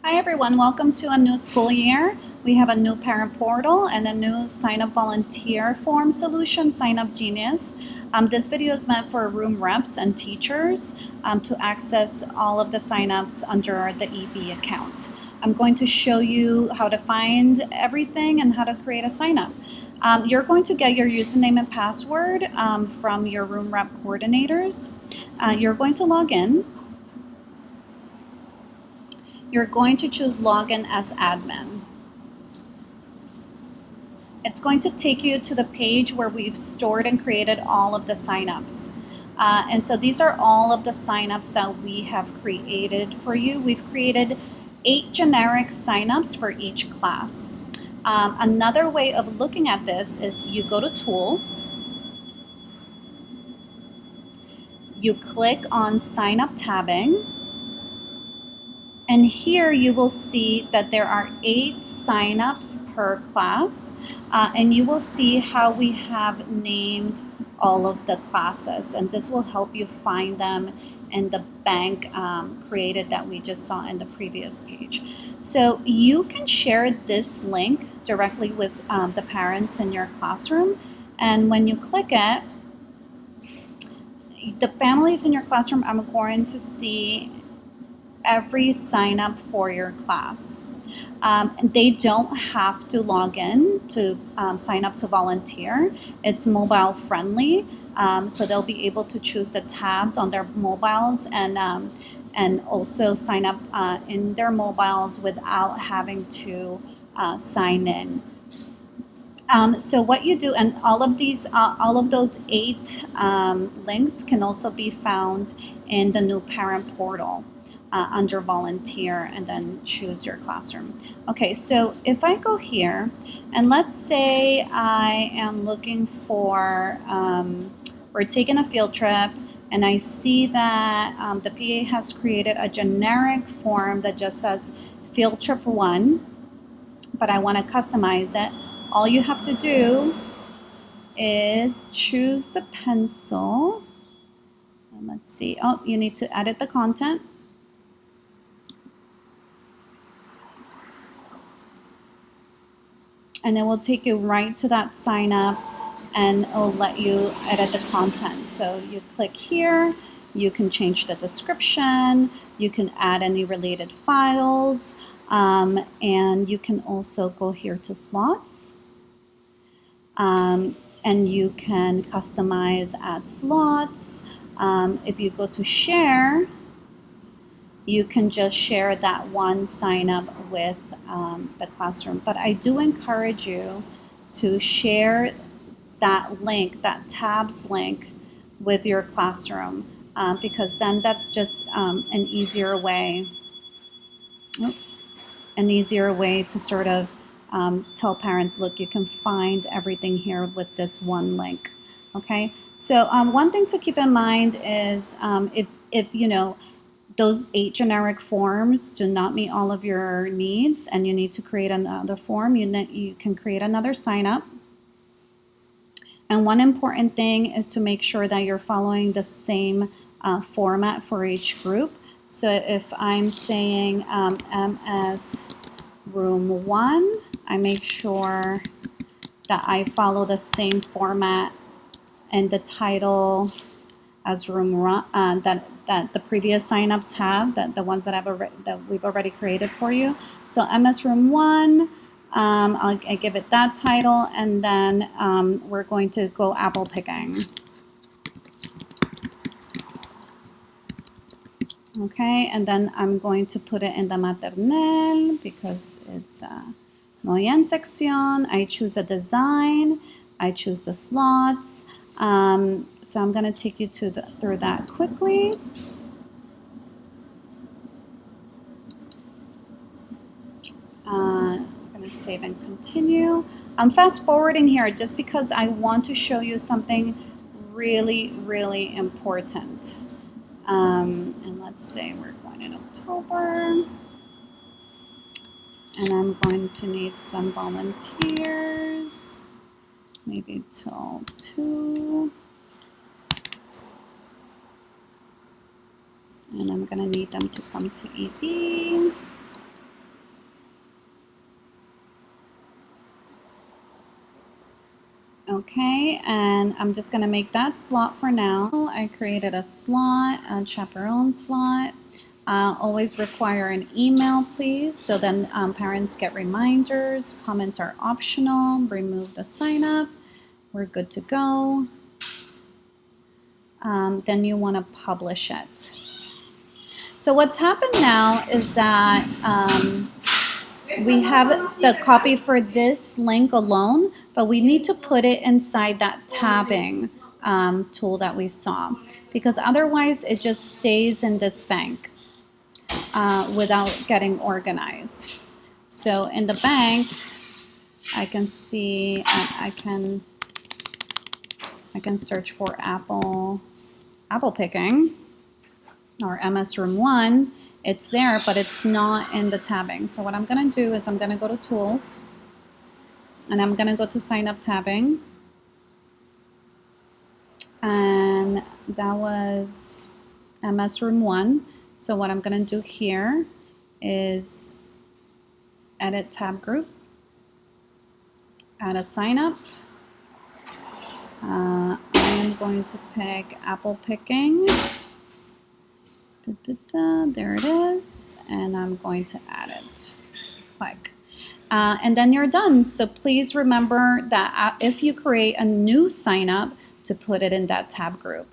Hi everyone, welcome to a new school year. We have a new parent portal and a new sign up volunteer form solution, Sign Up Genius. This video is meant for room reps and teachers to access all of the signups under the EB account. I'm going to show you how to find everything and how to create a sign up. You're going to get your username and password from your room rep coordinators. You're going to log in. You're going to choose login as admin. It's going to take you to the page where we've stored and created all of the signups. And so these are all of the signups that we have created for you. We've created 8 generic signups for each class. Another way of looking at this is you go to Tools, you click on Sign Up tabbing, and here you will see that there are 8 signups per class, and you will see how we have named all of the classes, and this will help you find them in the bank created that we just saw in the previous page. So you can share this link directly with the parents in your classroom, and when you click it, the families in your classroom are going to see every sign up for your class. They don't have to log in to sign up to volunteer. It's mobile friendly, so they'll be able to choose the tabs on their mobiles and also sign up in their mobiles without having to sign in. So what you do, and all of those 8 links can also be found in the new parent portal. Under volunteer and then choose your classroom. Okay, so if I go here and let's say I am looking for, we're taking a field trip and I see that the PA has created a generic form that just says field trip 1, but I want to customize it. All you have to do is choose the pencil. And let's see, oh, you need to edit the content. And it will take you right to that sign up and it'll let you edit the content. So you click here, you can change the description, you can add any related files, and you can also go here to slots. And you can customize, add slots. If you go to share, you can just share that one sign up with the classroom. But I do encourage you to share that link, that tabs link, with your classroom because then that's just an easier way to sort of tell parents, look, you can find everything here with this one link. Okay, so one thing to keep in mind is if you know those 8 generic forms do not meet all of your needs and you need to create another form, you can create another sign up. And one important thing is to make sure that you're following the same format for each group. So if I'm saying MS Room 1, I make sure that I follow the same format and the title as room that the previous signups have, that the ones that we've already created for you. So MS Room 1, I give it that title, and then we're going to go apple picking. Okay, and then I'm going to put it in the maternelle because it's Moyen section. I choose a design, I choose the slots. So I'm going to take you through that quickly. I'm going to save and continue. I'm fast forwarding here just because I want to show you something really, really important. And let's say we're going in October. And I'm going to need some volunteers, maybe till 2. And I'm going to need them to come to EB. Okay, and I'm just gonna make that slot for now. I created a slot, a chaperone slot. Always require an email, please, so then parents get reminders. Comments are optional. Remove the sign up. We're good to go. Then you want to publish it. So what's happened now is that we have the copy for this link alone, but we need to put it inside that tabbing tool that we saw, because otherwise it just stays in this bank without getting organized. So in the bank, I can see, I can search for apple picking or MS Room 1. It's there, but it's not in the tabbing. So what I'm going to do is I'm going to go to Tools, and I'm going to go to Sign Up Tabbing. And that was MS Room 1. So what I'm going to do here is Edit Tab Group, add a sign up. I am going to pick Apple Picking. There it is, and I'm going to add it. Click. And then you're done. So please remember that if you create a new sign up, to put it in that tab group.